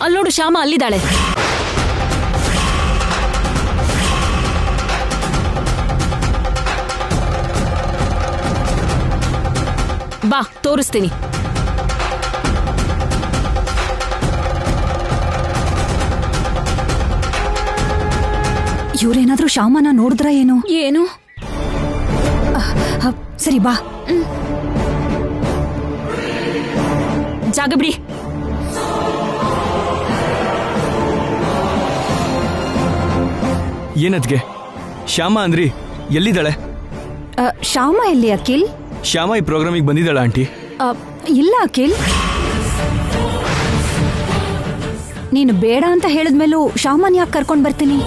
ಅಲ್ಲಿ ನೋಡು, ಶ್ಯಾಮ ಅಲ್ಲಿದ್ದಾಳೆ. ಬಾ, ತೋರಿಸ್ತೀನಿ. ಇವ್ರೇನಾದ್ರೂ ಶ್ಯಾಮನ ನೋಡಿದ್ರ ಏನು? ಏನು? ಸರಿ ಬಾ. ಜಾಗ ಬಿಡಿ. ಏನದ್ಗೆ? ಶ್ಯಾಮ ಅಂದ್ರಿ, ಎಲ್ಲಿದ್ದಾಳೆ? ಶ್ಯಾಮ ಎಲ್ಲಿ ಅಖಿಲ್? ಶ್ಯಾಮ ಈ ಪ್ರೋಗ್ರಾಮಿಗೆ ಬಂದಿದ್ದಾಳ ಆಂಟಿ? ಇಲ್ಲ ಅಖಿಲ್, ನೀನು ಬೇಡ ಅಂತ ಹೇಳಿದ್ಮೇಲೂ ಶ್ಯಾಮನ್ ಯಾಕೆ ಕರ್ಕೊಂಡ್ ಬರ್ತೀನಿ?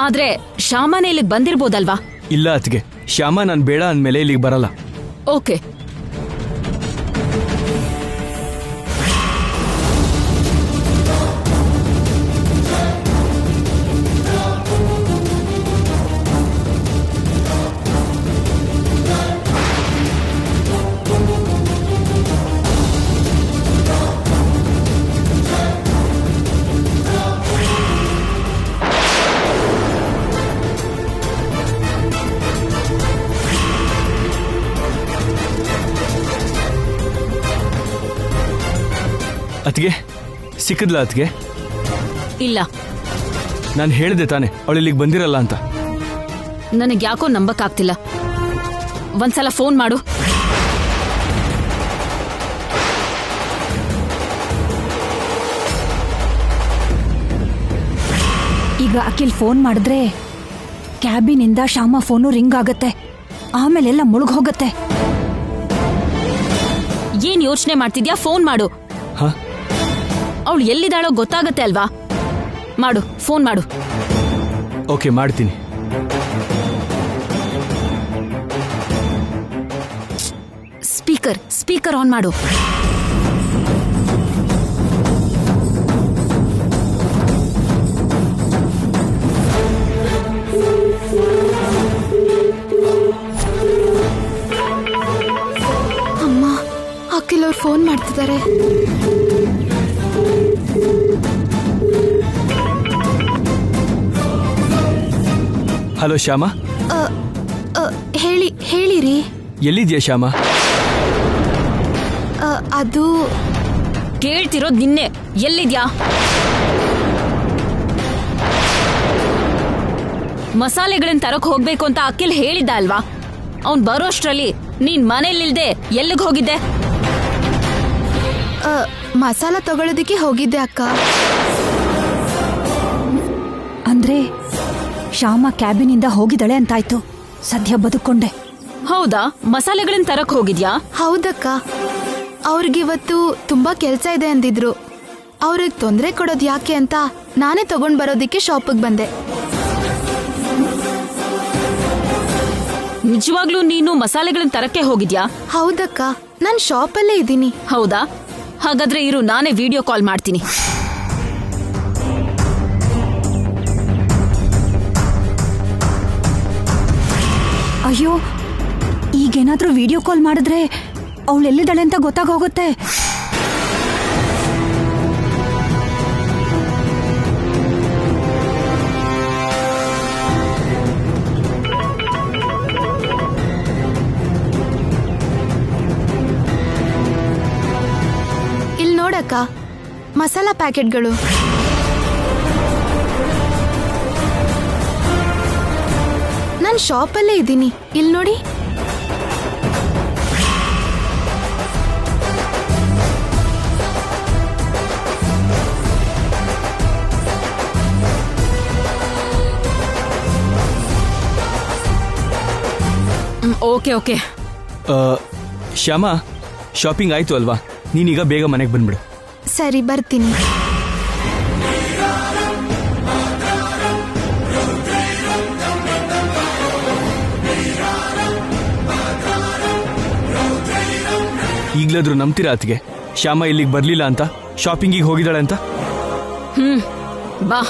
ಆದ್ರೆ ಶ್ಯಾಮನೇ ಇಲ್ಲಿಗೆ ಬಂದಿರ್ಬೋದಲ್ವಾ? ಇಲ್ಲ ಅತ್ಗೆ, ಶ್ಯಾಮ ನಾನು ಬೇಡ ಅಂದ್ಮೇಲೆ ಇಲ್ಲಿಗೆ ಬರಲ್ಲ. ಓಕೆ. ಅತ್ಗೆ, ಸಿಕ್ಕದ್ಲ ಅತ್ಗೆ? ಇಲ್ಲ. ನಾನು ಹೇಳಿದೆ ತಾನೆ ಅವಳು ಇಲ್ಲಿಗೆ ಬಂದಿರಲ್ಲ ಅಂತ. ನನಗೆ ಯಾಕೋ ನಂಬಕ್ಕಾಗ್ತಿಲ್ಲ. ಒಂದ್ಸಲ ಫೋನ್ ಮಾಡು. ಈಗ ಅಖಿಲ್ ಫೋನ್ ಮಾಡಿದ್ರೆ ಕ್ಯಾಬಿನಿಂದ ಶ್ಯಾಮ ಫೋನು ರಿಂಗ್ ಆಗತ್ತೆ, ಆಮೇಲೆಲ್ಲ ಮುಳುಗ್ ಹೋಗತ್ತೆ. ಏನ್ ಯೋಚನೆ ಮಾಡ್ತಿದ್ಯಾ? ಫೋನ್ ಮಾಡು. ಹಾ, ಅವಳು ಎಲ್ಲಿದ್ದಾಳೋ ಗೊತ್ತಾಗತ್ತೆ ಅಲ್ವಾ? ಮಾಡು, ಫೋನ್ ಮಾಡು. ಓಕೆ, ಮಾಡ್ತೀನಿ. ಸ್ಪೀಕರ್ ಆನ್ ಮಾಡು. ಅಮ್ಮ, ಅಖಿಲ್ ಅವ್ರು ಫೋನ್ ಮಾಡ್ತಿದ್ದಾರೆ. ಹಲೋ ಶ್ಯಾಮ. ಹೇಳಿರಿ. ಎಲ್ಲಿದ್ಯಾ ಶ್ಯಾಮ? ಅದು ಕೇಳ್ತಿರೋದ್ ನಿನ್ನೆ. ಎಲ್ಲಿದ್ಯಾ? ಮಸಾಲೆಗಳನ್ನ ತರಕ್ ಹೋಗ್ಬೇಕು ಅಂತ ಅಖಿಲ್ ಹೇಳಿದ್ದ ಅಲ್ವಾ? ಅವ್ನ್ ಬರೋಷ್ಟ್ರಲ್ಲಿ ನೀನ್ ಮನೇಲಿಲ್ದೆ ಎಲ್ಲಿಗ್ ಹೋಗಿದ್ದೆ? ಮಸಾಲ ತಗೊಳ್ಳೋದಿಕ್ಕೆ ಹೋಗಿದ್ದೆ ಅಕ್ಕ. ಅಂದ್ರೆ ಶ್ಯಾಮ ಕ್ಯಾಬಿನಿಂದ ಹೋಗಿದ್ದಾಳೆ ಅಂತಾಯ್ತು. ಸದ್ಯ ಬದುಕೊಂಡೆ. ಹೌದಾ? ಮಸಾಲೆಗಳನ್ನ ತರಕ್ ಹೋಗಿದ್ಯಾ? ಹೌದಕ್ಕ, ಅವ್ರಿಗಿವತ್ತು ತುಂಬಾ ಕೆಲ್ಸ ಇದೆ ಅಂದಿದ್ರು. ಅವ್ರಿಗೆ ತೊಂದರೆ ಕೊಡೋದು ಯಾಕೆ ಅಂತ ನಾನೇ ತಗೊಂಡ್ ಬರೋದಿಕ್ಕೆ ಶಾಪಿಗೆ ಬಂದೆ. ನಿಜವಾಗ್ಲೂ ನೀನು ಮಸಾಲೆಗಳನ್ನ ತರಕ್ಕೆ ಹೋಗಿದ್ಯಾ? ಹೌದಕ್ಕ, ನಾನ್ ಶಾಪಲ್ಲೇ ಇದ್ದೀನಿ. ಹೌದಾ? ಹಾಗಾದ್ರೆ ಇರು, ನಾನೇ ವಿಡಿಯೋ ಕಾಲ್ ಮಾಡ್ತೀನಿ. ಅಯ್ಯೋ, ಈಗೇನಾದ್ರೂ ವಿಡಿಯೋ ಕಾಲ್ ಮಾಡಿದ್ರೆ ಅವಳು ಎಲ್ಲಿದ್ದಾಳೆ ಅಂತ ಗೊತ್ತಾಗೋಗುತ್ತೆ. ಇಲ್ಲಿ ನೋಡಕ್ಕ, ಮಸಾಲಾ ಪ್ಯಾಕೆಟ್ಗಳು. ನಾನು ಶಾಪಲ್ಲೇ ಇದ್ದೀನಿ, ಇಲ್ಲಿ ನೋಡಿ. ಓಕೆ. ಶ್ಯಾಮ, ಶಾಪಿಂಗ್ ಆಯ್ತು ಅಲ್ವಾ? ನೀನೀಗ ಬೇಗ ಮನೆಗೆ ಬಂದ್ಬಿಡು. ಸರಿ, ಬರ್ತೀನಿ. ಈಗ್ಲಾದ್ರೂ ನಂಬ್ತೀರಾ ಅತ್ಗೆ ಶ್ಯಾಮ ಇಲ್ಲಿಗೆ ಬರ್ಲಿಲ್ಲ ಅಂತ? ಶಾಪಿಂಗಿಗೆ ಹೋಗಿದ್ದಾಳೆ ಅಂತ? ಬಾ.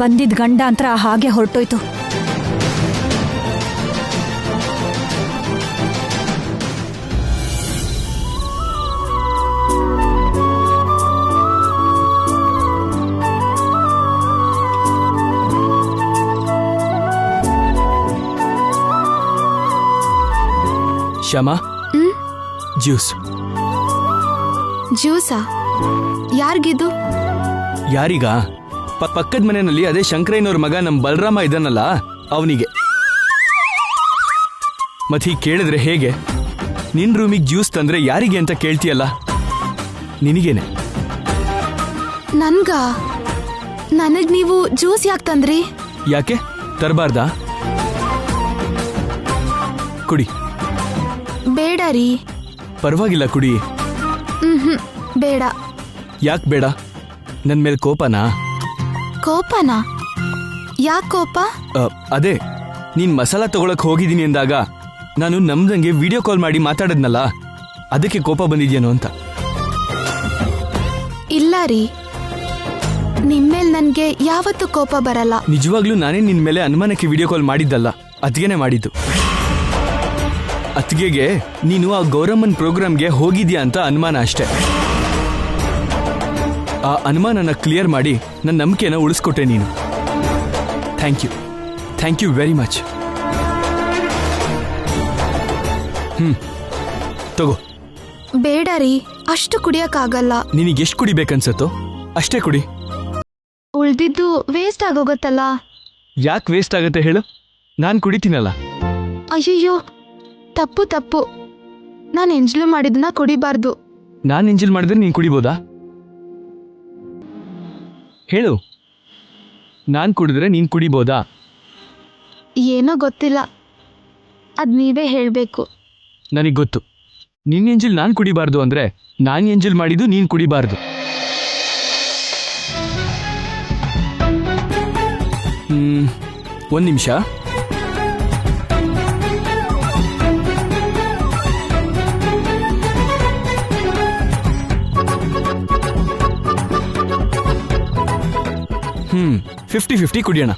ಬಂದಿದ್ ಗಂಡಾಂತರ ಹಾಗೆ ಹೊರಟೋಯ್ತು. ಶ್ಯಾಮಾ, ಜ್ಯೂಸ್. ಜ್ಯೂಸಾ? ಯಾರಿಗಿದು? ಯಾರೀಗ? ಪಕ್ಕದ ಮನೆಯಲ್ಲಿ ಅದೇ ಶಂಕರಯ್ಯನವ್ರ ಮಗ ನಮ್ ಬಲರಾಮ ಇದನ್ನಲ್ಲ, ಅವನಿಗೆ. ಮತ್ ಹೀಗೆ ಕೇಳಿದ್ರೆ ಹೇಗೆ? ನಿನ್ ರೂಮಿಗೆ ಜ್ಯೂಸ್ ತಂದ್ರೆ ಯಾರಿಗೆ ಅಂತ ಕೇಳ್ತೀಯಲ್ಲ, ನಿನಗೇನೆ. ನನ್ಗ? ನನಗ್ ನೀವು ಜ್ಯೂಸ್ ಯಾಕೆ ತಂದ್ರಿ? ಯಾಕೆ ತರಬಾರ್ದಾ? ಕುಡಿ. ಬೇಡ ರೀ. ಪರವಾಗಿಲ್ಲ, ಕುಡಿ. ಬೇಡ. ಯಾಕೆ ಬೇಡ? ನನ್ ಮೇಲೆ ಕೋಪನಾ? ಕೋಪನಾ? ಯಾಕೆ ಕೋಪ? ಅದೇ ನೀನ್ ಮಸಾಲ ತಗೊಳಕ್ ಹೋಗಿದ್ದೀನಿ ಅಂದಾಗ ನಾನು ನಮ್ದಂಗೆ ವಿಡಿಯೋ ಕಾಲ್ ಮಾಡಿ ಮಾತಾಡದ್ನಲ್ಲ, ಅದಕ್ಕೆ ಕೋಪ ಬಂದಿದ್ಯೇನೋ ಅಂತ. ಇಲ್ಲ ರೀ, ನಿಮ್ಮೇಲ್ ನನ್ಗೆ ಯಾವತ್ತೂ ಕೋಪ ಬರಲ್ಲ. ನಿಜವಾಗ್ಲೂ ನಾನೇ ನಿನ್ ಮೇಲೆ ಅನುಮಾನಕ್ಕೆ ವಿಡಿಯೋ ಕಾಲ್ ಮಾಡಿದ್ದಲ್ಲ, ಅತ್ತಿಗೆನೆ ಮಾಡಿದ್ದು. ಅತ್ತಿಗೆಗೆ ನೀನು ಆ ಗೌರಮ್ಮನ್ ಪ್ರೋಗ್ರಾಮ್ಗೆ ಹೋಗಿದ್ಯಾ ಅಂತ ಅನುಮಾನ ಅಷ್ಟೆ. ಆ ಅನುಮಾನನ ಕ್ಲಿಯರ್ ಮಾಡಿ ನನ್ನ ನಂಬಿಕೆನ ಉಳಿಸ್ಕೊಟ್ಟೆ ನೀನು. Thank you very much. ತಗೋ. ಬೇಡ ರೀ, ಅಷ್ಟು ಕುಡಿಯಕ್ಕಾಗಲ್ಲ. ನಿನಗೆ ಎಷ್ಟು ಕುಡಿಬೇಕನ್ಸತ್ತೋ ಅಷ್ಟೇ ಕುಡಿ. ಉಳ್ದಿದ್ದು ವೇಸ್ಟ್ ಆಗೋಗತ್ತಲ್ಲ. ಯಾಕೆ ವೇಸ್ಟ್ ಆಗತ್ತೆ ಹೇಳು? ನಾನು ಕುಡಿತೀನಲ್ಲ. ಅಯ್ಯಯ್ಯೋ, ತಪ್ಪು. ನಾನು ಎಂಜಲು ಮಾಡಿದ್ನ ಕುಡಿಬಾರ್ದು. ನಾನು ಎಂಜಲ್ ಮಾಡಿದ್ರೆ ನೀನು ಕುಡಿಬೋದಾ ಹೇಳು? ನಾನು ಕುಡಿದ್ರೆ ನೀನು ಕುಡಿಬೋದಾ? ಏನೋ ಗೊತ್ತಿಲ್ಲ, ಅದ್ ನೀವೇ ಹೇಳ್ಬೇಕು. ನನಗೆ ಗೊತ್ತು. ನಿನ್ನ ಎಂಜಲ್ ನಾನು ಕುಡಿಬಾರ್ದು ಅಂದ್ರೆ ನಾನು ಎಂಜಲ್ ಮಾಡಿದ್ದು ನೀನು ಕುಡಿಬಾರ್ದು. ಒಂದು ನಿಮಿಷ. 50-50 ಕುಡಿಯೋಣ.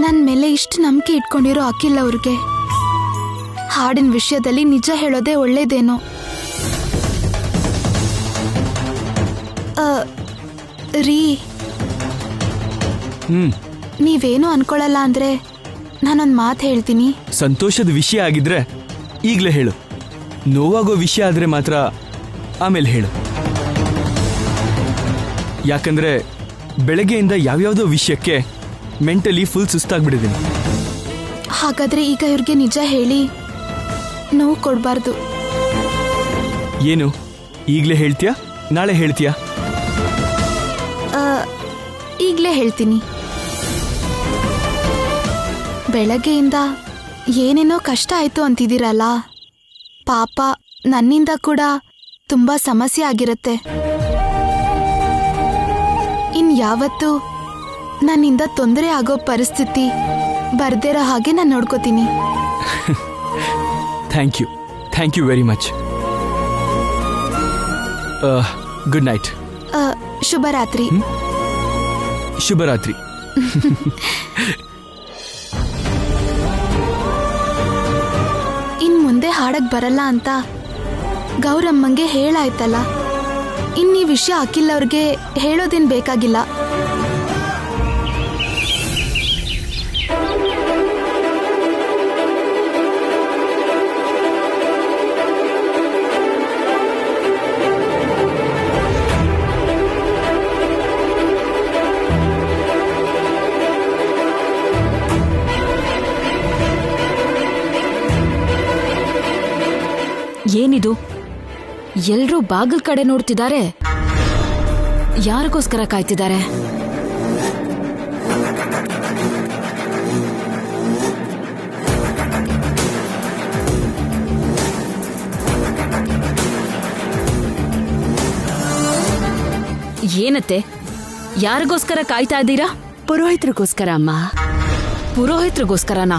ನನ್ ಮೇಲೆ ಇಷ್ಟು ನಂಬಿಕೆ ಇಟ್ಕೊಂಡಿರೋ ಅಖಿಲ್ ಅವ್ರಿಗೆ ಹಾಡಿನ ವಿಷಯದಲ್ಲಿ ನಿಜ ಹೇಳೋದೇ ಒಳ್ಳೇದೇನೋ. ರೀ, ನೀವೇನು ಅನ್ಕೊಳ್ಳಲ್ಲ ಅಂದ್ರೆ ನಾನೊಂದ್ ಮಾತು ಹೇಳ್ತೀನಿ. ಸಂತೋಷದ ವಿಷಯ ಆಗಿದ್ರೆ ಈಗಲೇ ಹೇಳು. ನೋವಾಗೋ ವಿಷಯ ಆದ್ರೆ ಮಾತ್ರ ಆಮೇಲೆ ಹೇಳು. ಯಾಕಂದ್ರೆ ಬೆಳಗ್ಗೆಯಿಂದ ಯಾವ್ಯಾವುದೋ ವಿಷಯಕ್ಕೆ ಮೆಂಟಲಿ ಫುಲ್ ಸುಸ್ತಾಗ್ಬಿಟ್ಟಿದ್ದೀನಿ. ಹಾಗಾದ್ರೆ ಈಗ ಇವ್ರಿಗೆ ನಿಜ ಹೇಳಿ ನೋವು ಕೊಡಬಾರ್ದು. ಏನು ಈಗಲೇ ಹೇಳ್ತೀಯಾ ನಾಳೆ ಹೇಳ್ತೀಯಾ? ಈಗಲೇ ಹೇಳ್ತೀನಿ. ಬೆಳಗ್ಗೆಯಿಂದ ಏನೇನೋ ಕಷ್ಟ ಆಯ್ತು ಅಂತಿದ್ದೀರಲ್ಲ, ಪಾಪ ನನ್ನಿಂದ ಕೂಡ ತುಂಬಾ ಸಮಸ್ಯೆ ಆಗಿರುತ್ತೆ. ಇನ್ಯಾವತ್ತೂ ನನ್ನಿಂದ ತೊಂದರೆ ಆಗೋ ಪರಿಸ್ಥಿತಿ ಬರ್ದಿರೋ ಹಾಗೆ ನಾನು ನೋಡ್ಕೋತೀನಿ. Thank you very much. Good night. ಶುಭರಾತ್ರಿ. ಶುಭರಾತ್ರಿ. ಇನ್ ಮುಂದೆ ಹಾಡಕ್ ಬರಲ್ಲ ಅಂತ ಗೌರಮ್ಮಂಗೆ ಹೇಳಾಯ್ತಲ್ಲ, ಇನ್ ಈ ವಿಷಯ ಅಖಿಲ್ ಅವ್ರಿಗೆ ಹೇಳೋದೇನ್ ಬೇಕಾಗಿಲ್ಲ. ಏನಿದು? ಎಲ್ರೂ ಬಾಗಿಲ್ ಕಡೆ ನೋಡ್ತಿದ್ದಾರೆ. ಯಾರಿಗೋಸ್ಕರ ಕಾಯ್ತಿದ್ದಾರೆ? ಏನತ್ತೆ, ಯಾರಿಗೋಸ್ಕರ ಕಾಯ್ತಾ ಇದ್ದೀರಾ? ಪುರೋಹಿತರಿಗೋಸ್ಕರ ಅಮ್ಮ. ಪುರೋಹಿತ್ರಿಗೋಸ್ಕರನಾ?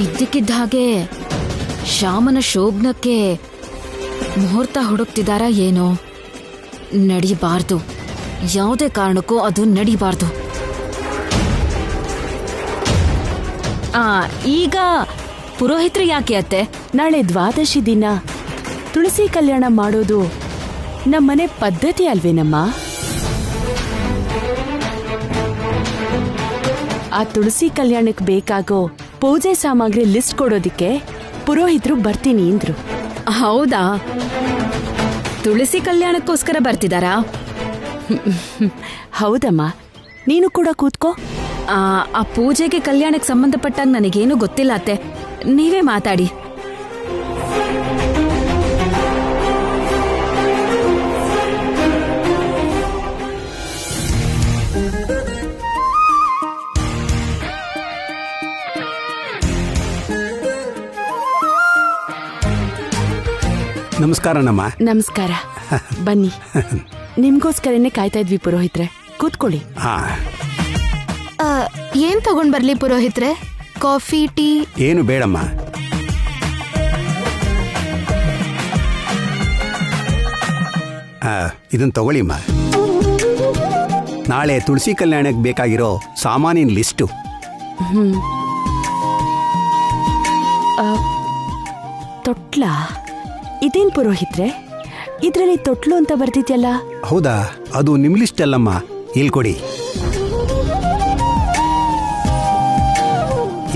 ಇದ್ದಕ್ಕಿದ್ದ ಹಾಗೆ ಶ್ಯಾಮನ ಶೋಭನಕ್ಕೆ ಮುಹೂರ್ತ ಹುಡುಕ್ತಿದಾರಾ ಏನೋ? ನಡಿಬಾರ್ದು, ಯಾವುದೇ ಕಾರಣಕ್ಕೂ ಅದು ನಡಿಬಾರ್ದು. ಈಗ ಪುರೋಹಿತ್ರು ಯಾಕೆ ಅತ್ತೆ? ನಾಳೆ ದ್ವಾದಶಿ ದಿನ ತುಳಸಿ ಕಲ್ಯಾಣ ಮಾಡೋದು ನಮ್ಮನೆ ಪದ್ಧತಿ ಅಲ್ವೇನಮ್ಮ? ಆ ತುಳಸಿ ಕಲ್ಯಾಣಕ್ಕೆ ಬೇಕಾಗೋ ಪೂಜೆ ಸಾಮಗ್ರಿ ಲಿಸ್ಟ್ ಕೊಡೋದಿಕ್ಕೆ ಪುರೋಹಿತರು ಬರ್ತೀನಿ ಅಂದ್ರು. ಹೌದಾ? ತುಳಸಿ ಕಲ್ಯಾಣಕ್ಕೋಸ್ಕರ ಬರ್ತಿದಾರಾ? ಹೌದಮ್ಮ, ನೀನು ಕೂಡ ಕೂತ್ಕೋ. ಆ ಪೂಜೆಗೆ ಕಲ್ಯಾಣಕ್ಕೆ ಸಂಬಂಧಪಟ್ಟಾಗ ನನಗೇನು ಗೊತ್ತಿಲ್ಲ ಅತ್ತೆ, ನೀವೇ ಮಾತಾಡಿ. ನಮಸ್ಕಾರ ನಮ್ಮ. ನಮಸ್ಕಾರ. ಬನ್ನಿ, ನಿಮ್ಗೋಸ್ಕರನೇ ಕಾಯ್ತಾ ಇದ್ವಿ ಪುರೋಹಿತ್ರೆ, ಕೂತ್ಕೊಳ್ಳಿ. ಏನ್ ತಗೊಂಡ್ ಬರ್ಲಿ ಪುರೋಹಿತ್ರೆ? Coffee, tea? ಏನು ಬೇಡಮ್ಮ. ಇದನ್ನ ತಗೊಳ್ಳಿಮ್ಮ. ನಾಳೆ ತುಳಸಿ ಕಲ್ಯಾಣಕ್ಕೆ ಬೇಕಾಗಿರೋ ಸಾಮಾನಿನ ಲಿಸ್ಟು. ತೊಟ್ಲ? ಇದೇನ್ ಪುರೋಹಿತ್ರೆ, ಇದ್ರಲ್ಲಿ ತೊಟ್ಲು ಅಂತ ಬರ್ತಿದ್ಯಲ್ಲ? ಹೌದಾ? ಅದು ನಿಮ್ ಲಿಸ್ಟ್ ಅಲ್ಲಮ್ಮ, ಇಲ್ಲಿ ಕೊಡಿ.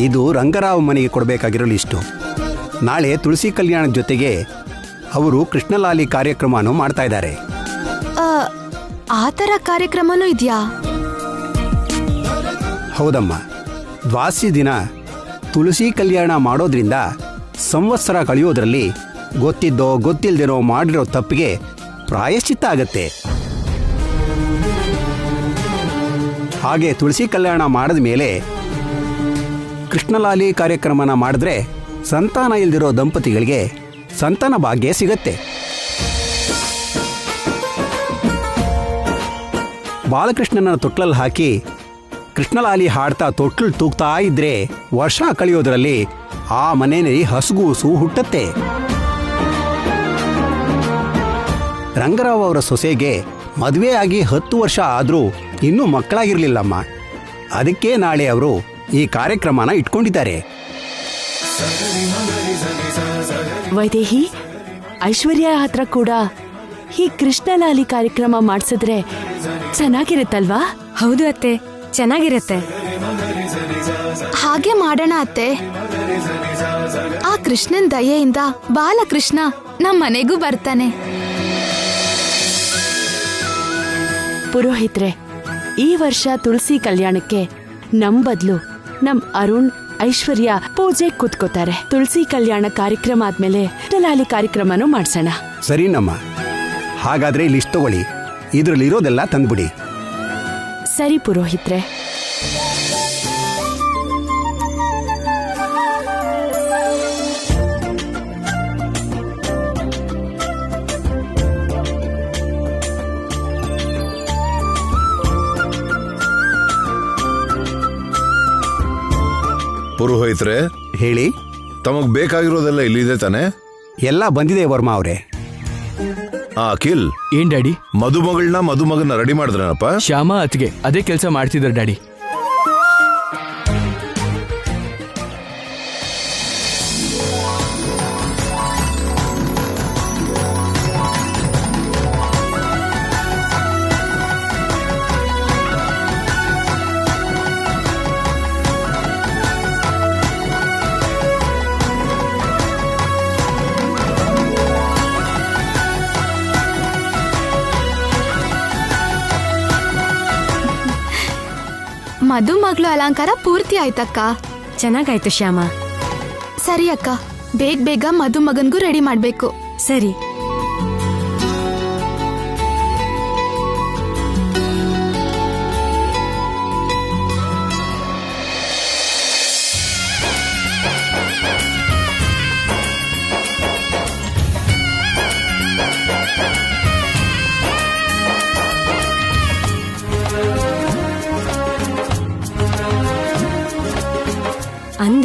ಇದು ರಂಗರಾವ್ ಮನೆಗೆ ಕೊಡಬೇಕಾಗಿರೋ ಲಿಸ್ಟು. ನಾಳೆ ತುಳಸಿ ಕಲ್ಯಾಣದ ಜೊತೆಗೆ ಅವರು ಕೃಷ್ಣಲಾಲಿ ಕಾರ್ಯಕ್ರಮನೂ ಮಾಡ್ತಾ ಇದ್ದಾರೆ. ಆ ಥರ ಕಾರ್ಯಕ್ರಮನೂ ಇದೆಯಾ? ಹೌದಮ್ಮ. ದ್ವಾದಶಿ ದಿನ ತುಳಸಿ ಕಲ್ಯಾಣ ಮಾಡೋದ್ರಿಂದ ಸಂವತ್ಸರ ಕಳೆಯೋದ್ರಲ್ಲಿ ಗೊತ್ತಿದ್ದೋ ಗೊತ್ತಿಲ್ದಿರೋ ಮಾಡಿರೋ ತಪ್ಪಿಗೆ ಪ್ರಾಯಶ್ಚಿತ್ತ ಆಗತ್ತೆ. ಹಾಗೆ ತುಳಸಿ ಕಲ್ಯಾಣ ಮಾಡಿದ ಮೇಲೆ ಕೃಷ್ಣಲಾಲಿ ಕಾರ್ಯಕ್ರಮನ ಮಾಡಿದ್ರೆ ಸಂತಾನ ಇಲ್ದಿರೋ ದಂಪತಿಗಳಿಗೆ ಸಂತಾನ ಭಾಗ್ಯ ಸಿಗತ್ತೆ. ಬಾಲಕೃಷ್ಣನ ತೊಟ್ಲಲ್ಲಿ ಹಾಕಿ ಕೃಷ್ಣಲಾಲಿ ಹಾಡ್ತಾ ತೊಟ್ಲು ತೂಗ್ತಾ ಇದ್ರೆ ವರ್ಷ ಕಳೆಯೋದ್ರಲ್ಲಿ ಆ ಮನೆಯಲ್ಲಿ ಹಸುಗೂಸು ಹುಟ್ಟತ್ತೆ. ರಂಗರಾವ್ ಅವರ ಸೊಸೆಗೆ ಮದುವೆ ಆಗಿ 10 ವರ್ಷ ಆದರೂ ಇನ್ನೂ ಮಕ್ಕಳಾಗಿರ್ಲಿಲ್ಲಮ್ಮ. ಅದಕ್ಕೆ ನಾಳೆ ಅವರು ಈ ಕಾರ್ಯಕ್ರಮನ ಇಟ್ಕೊಂಡಿದ್ದಾರೆ. ವೈದೇಹಿ, ಐಶ್ವರ್ಯ ಹತ್ರ ಕೂಡ ಈ ಕೃಷ್ಣಲಾಲಿ ಕಾರ್ಯಕ್ರಮ ಮಾಡಿಸಿದ್ರೆ ಚೆನ್ನಾಗಿರುತ್ತಲ್ವಾ? ಹೌದು ಅತ್ತೆ, ಚೆನ್ನಾಗಿರತ್ತೆ. ಹಾಗೆ ಮಾಡೋಣ ಅತ್ತೆ. ಆ ಕೃಷ್ಣನ್ ದಯೆಯಿಂದ ಬಾಲಕೃಷ್ಣ ನಮ್ಮ ಮನೆಗೂ ಬರ್ತಾನೆ. ಪುರೋಹಿತ್ರೆ, ಈ ವರ್ಷ ತುಳಸಿ ಕಲ್ಯಾಣಕ್ಕೆ ನಮ್ ಬದ್ಲು ನಮ್ ಅರುಣ್, ಐಶ್ವರ್ಯ ಪೂಜೆ ಕೂತ್ಕೋತಾರೆ. ತುಳಸಿ ಕಲ್ಯಾಣ ಕಾರ್ಯಕ್ರಮ ಆದ್ಮೇಲೆ ಕೃಷ್ಣಲಾಲಿ ಕಾರ್ಯಕ್ರಮನೂ ಮಾಡ್ಸೋಣ. ಸರಿನಮ್ಮ. ಹಾಗಾದ್ರೆ ಲಿಸ್ಟ್ ತಗೊಳ್ಳಿ, ಇದ್ರಲ್ಲಿರೋದೆಲ್ಲ ತಂದ್ಬಿಡಿ. ಸರಿ ಪುರೋಹಿತ್ರೆ. ಪುರೋಹಿತ್ರೆ, ಹೇಳಿ. ತಮಗ್ ಬೇಕಾಗಿರೋದೆಲ್ಲ ಇಲ್ಲಿದೆ ತಾನೆ? ಎಲ್ಲ ಬಂದಿದೆ ವರ್ಮಾ ಅವರೇ. ಅಖಿಲ್, ಏನ್ ಡ್ಯಾಡಿ? ಮದುಮಗನ ರೆಡಿ ಮಾಡಿದ್ರನಪ್ಪ? ಶ್ಯಾಮ ಅತ್ತಿಗೆ ಅದೇ ಕೆಲಸ ಮಾಡ್ತಿದ್ದಾರೆ ಡ್ಯಾಡಿ. ಮದುಮಗಳು ಅಲಂಕಾರ ಪೂರ್ತಿ ಆಯ್ತಕ್ಕ. ಚೆನ್ನಾಗಾಯ್ತು ಶ್ಯಾಮ. ಸರಿ ಅಕ್ಕ, ಬೇಗ ಬೇಗ ಮದುಮಗನ್ಗೂ ರೆಡಿ ಮಾಡ್ಬೇಕು. ಸರಿ.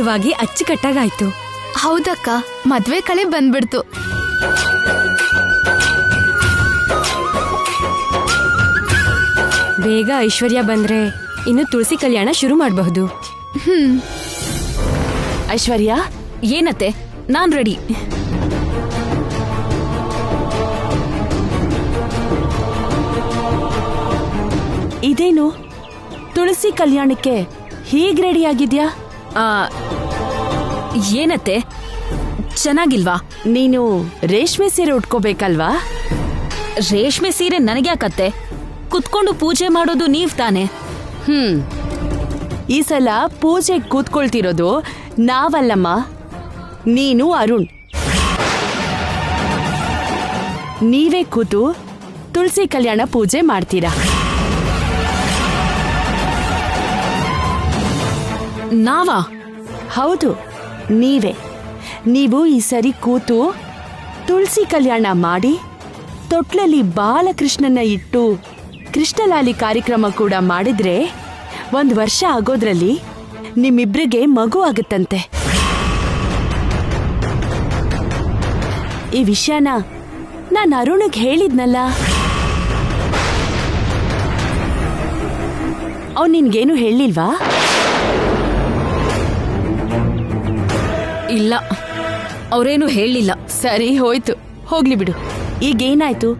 ವಿಧಿವಿಧವಾಗಿ ಅಚ್ಚುಕಟ್ಟಾಗಾಯ್ತು. ಹೌದಕ್ಕ, ಮದ್ವೆ ಕಳೆ ಬಂದ್ಬಿಡ್ತು. ಬೇಗ ಐಶ್ವರ್ಯ ಬಂದ್ರೆ ಇನ್ನು ತುಳಸಿ ಕಲ್ಯಾಣ ಶುರು ಮಾಡಬಹುದು. ಐಶ್ವರ್ಯ, ಏನತ್ತೆ, ನಾನ್ ರೆಡಿ. ಇದೇನು ತುಳಸಿ ಕಲ್ಯಾಣಕ್ಕೆ ಹೀಗ್ ರೆಡಿ ಆಗಿದ್ಯಾ? ಆ, ಏನತ್ತೆ, ಚೆನ್ನಾಗಿಲ್ವಾ? ನೀನು ರೇಷ್ಮೆ ಸೀರೆ ಉಟ್ಕೋಬೇಕಲ್ವಾ? ರೇಷ್ಮೆ ಸೀರೆ ನನಗ್ಯಾಕತ್ತೆ? ಕುತ್ಕೊಂಡು ಪೂಜೆ ಮಾಡೋದು ನೀವ್ ತಾನೆ. ಈ ಸಲ ಪೂಜೆ ಕೂತ್ಕೊಳ್ತಿರೋದು ನಾವಲ್ಲಮ್ಮ, ನೀನು ಅರುಣ್. ನೀವೇ ಕೂತು ತುಳಸಿ ಕಲ್ಯಾಣ ಪೂಜೆ ಮಾಡ್ತೀರಾ. ನಾವಾ? ಹೌದು, ನೀವೇ. ನೀವು ಈ ಸರಿ ಕೂತು ತುಳಸಿ ಕಲ್ಯಾಣ ಮಾಡಿ ತೊಟ್ಲಲ್ಲಿ ಬಾಲಕೃಷ್ಣನ ಇಟ್ಟು ಕೃಷ್ಣಲಾಲಿ ಕಾರ್ಯಕ್ರಮ ಕೂಡ ಮಾಡಿದ್ರೆ 1 ವರ್ಷ ಆಗೋದ್ರಲ್ಲಿ ನಿಮ್ಮಿಬ್ರಿಗೆ ಮಗು ಆಗುತ್ತಂತೆ. ಈ ವಿಷಯನ ನಾನು ಅರುಣಿಗೆ ಹೇಳಿದ್ನಲ್ಲ. ಅವ್ನು ನಿನ್ಗೇನು ಹೇಳಿಲ್ವಾ? ಇಲ್ಲ, ಅವ್ರೇನು ಹೇಳಿಲ್ಲ. ಸರಿ ಹೋಯ್ತು, ಹೋಗ್ಲಿ ಬಿಡು. ಈಗೇನಾಯ್ತು?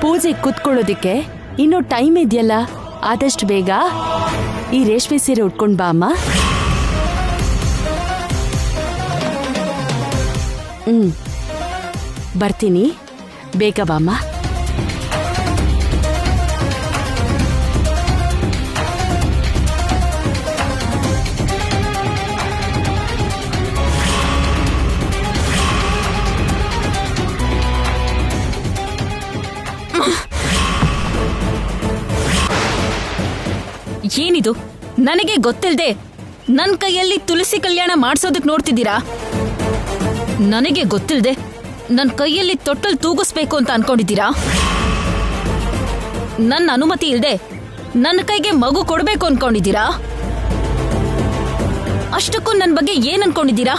ಪೂಜೆ ಕೂತ್ಕೊಳ್ಳೋದಿಕ್ಕೆ ಇನ್ನೂ ಟೈಮ್ ಇದೆಯಲ್ಲ, ಆದಷ್ಟು ಬೇಗ ಈ ರೇಷ್ಮೆ ಸೀರೆ ಉಟ್ಕೊಂಡ್ ಬಾ ಅಮ್ಮ. ಬರ್ತೀನಿ, ಬೇಗ ಬಾಮ್ಮ. ಏನಿದು? ನನಗೆ ಗೊತ್ತಿಲ್ದೆ ನನ್ ಕೈಯಲ್ಲಿ ತುಳಸಿ ಕಲ್ಯಾಣ ಮಾಡ್ಸೋದಕ್ ನೋಡ್ತಿದ್ದೀರಾ? ನನಗೆ ಗೊತ್ತಿಲ್ದೆ ನನ್ ಕೈಯಲ್ಲಿ ತೊಟ್ಟಲ್ ತೂಗಿಸ್ಬೇಕು ಅಂತ ಅನ್ಕೊಂಡಿದ್ದೀರಾ? ನನ್ನ ಅನುಮತಿ ಇಲ್ದೆ ನನ್ನ ಕೈಗೆ ಮಗು ಕೊಡ್ಬೇಕು ಅನ್ಕೊಂಡಿದ್ದೀರಾ? ಅಷ್ಟಕ್ಕೂ ನನ್ ಬಗ್ಗೆ ಏನ್ ಅನ್ಕೊಂಡಿದ್ದೀರಾ?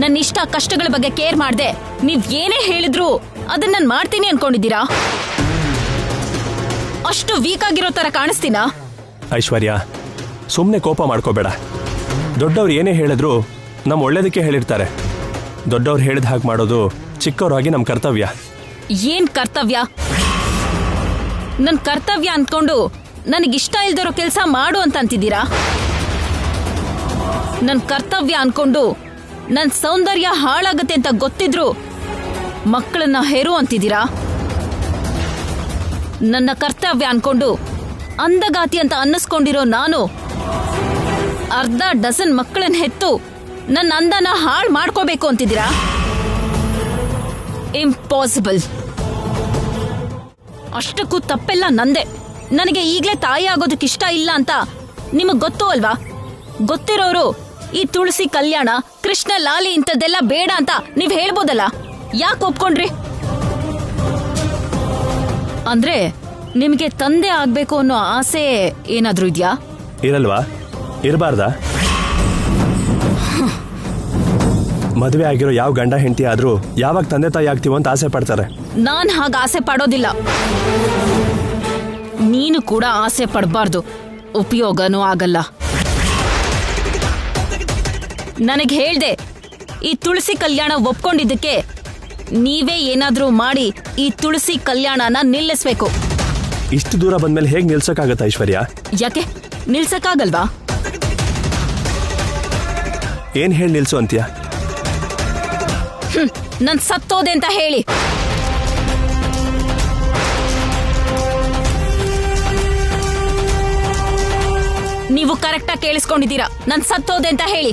ನನ್ನ ಇಷ್ಟ ಕಷ್ಟಗಳ ಬಗ್ಗೆ ಕೇರ್ ಮಾಡ್ದೆ ನೀವ್ ಏನೇ ಹೇಳಿದ್ರು ಅದನ್ನ ನಾನು ಮಾಡ್ತೀನಿ ಅನ್ಕೊಂಡಿದ್ದೀರಾ? ಅಷ್ಟು ವೀಕ್ ಆಗಿರೋ ತರ ಕಾಣಿಸ್ತೀನಾ? ಐಶ್ವರ್ಯ, ಸುಮ್ಮನೆ ಕೋಪ ಮಾಡ್ಕೋಬೇಡ. ದೊಡ್ಡವ್ರು ಏನೇ ಹೇಳಿದ್ರು ನಮ್ಮ ಒಳ್ಳೇದಕ್ಕೆ ಹೇಳಿರ್ತಾರೆ. ದೊಡ್ಡವ್ರು ಹೇಳಿದ ಹಾಗೆ ಮಾಡೋದು ಚಿಕ್ಕವರಾಗಿ ನಮ್ಮ ಕರ್ತವ್ಯ. ಏನ್ ಕರ್ತವ್ಯ? ನನ್ ಕರ್ತವ್ಯ ಅನ್ಕೊಂಡು ನನಗಿಷ್ಟ ಇಲ್ದಿರೋ ಕೆಲಸ ಮಾಡು ಅಂತ ಅಂತಿದ್ದೀರಾ? ನನ್ ಕರ್ತವ್ಯ ಅನ್ಕೊಂಡು ನನ್ ಸೌಂದರ್ಯ ಹಾಳಾಗತ್ತೆ ಅಂತ ಗೊತ್ತಿದ್ರು ಮಕ್ಕಳನ್ನ ಹೆರು ಅಂತಿದ್ದೀರಾ? ನನ್ನ ಕರ್ತವ್ಯ ಅನ್ಕೊಂಡು ಅಂದಗಾತಿ ಅಂತ ಅನ್ನಿಸ್ಕೊಂಡಿರೋ ನಾನು ಅರ್ಧ ಡಜನ್ ಮಕ್ಕಳನ್ನ ಹೆತ್ತು ನನ್ನ ಅಂದನ ಹಾಳು ಮಾಡ್ಕೋಬೇಕು ಅಂತಿದ್ದೀರಾ? ಇಂಪಾಸಿಬಲ್. ಅಷ್ಟಕ್ಕೂ ತಪ್ಪೆಲ್ಲ ನಂದೆ. ನನಗೆ ಈಗ್ಲೇ ತಾಯಿ ಆಗೋದಕ್ಕೆ ಇಷ್ಟ ಇಲ್ಲ ಅಂತ ನಿಮಗ್ ಗೊತ್ತು ಅಲ್ವಾ? ಗೊತ್ತಿರೋರು ಈ ತುಳಸಿ ಕಲ್ಯಾಣ, ಕೃಷ್ಣ ಲಾಲಿ ಇಂಥದ್ದೆಲ್ಲ ಬೇಡ ಅಂತ ನೀವ್ ಹೇಳ್ಬೋದಲ್ಲ, ಯಾಕೆ ಒಪ್ಕೊಂಡ್ರಿ? ಅಂದ್ರೆ ನಿಮಗೆ ತಂದೆ ಆಗ್ಬೇಕು ಅನ್ನೋ ಆಸೆ ಏನಾದ್ರೂ ಇದ್ಯಾ? ಇರಲ್ವಾ? ಇರಬಾರ್ದಾ? ಮದುವೆ ಆಗಿರೋ ಯಾವ ಗಂಡ ಹೆಂಡತಿ ಆದ್ರೂ ಯಾವಾಗ ತಂದೆ ತಾಯಿ ಆಗ್ತೀವೋ ಅಂತ ಆಸೆ ಪಡ್ತಾರೆ. ನಾನ್ ಹಾಗ ಆಸೆ ಪಡೋದಿಲ್ಲ. ನೀನು ಕೂಡ ಆಸೆ ಪಡಬಾರ್ದು, ಉಪಯೋಗನೂ ಆಗಲ್ಲ. ನನಗೆ ಹೇಳ್ದೆ ಈ ತುಳಸಿ ಕಲ್ಯಾಣ ಒಪ್ಕೊಂಡಿದ್ದಕ್ಕೆ ನೀವೇ ಏನಾದ್ರೂ ಮಾಡಿ ಈ ತುಳಸಿ ಕಲ್ಯಾಣನ ನಿಲ್ಲಿಸ್ಬೇಕು. ಇಷ್ಟು ದೂರ ಬಂದ್ಮೇಲೆ ಹೇಗೆ ನಿಲ್ಸಕ್ಕಾಗತ್ತ ಐಶ್ವರ್ಯ? ಯಾಕೆ ನಿಲ್ಸಕ್ಕಾಗಲ್ವಾ? ಏನ್ ಹೇಳಿ ನಿಲ್ಸು ಅಂತೀಯ? ನನ್ ಸತ್ತೋದೆ ಅಂತ ಹೇಳಿ. ನೀವು ಕರೆಕ್ಟಾಗಿ ಕೇಳಿಸ್ಕೊಂಡಿದ್ದೀರಾ? ನನ್ ಸತ್ತೋದೆ ಅಂತ ಹೇಳಿ.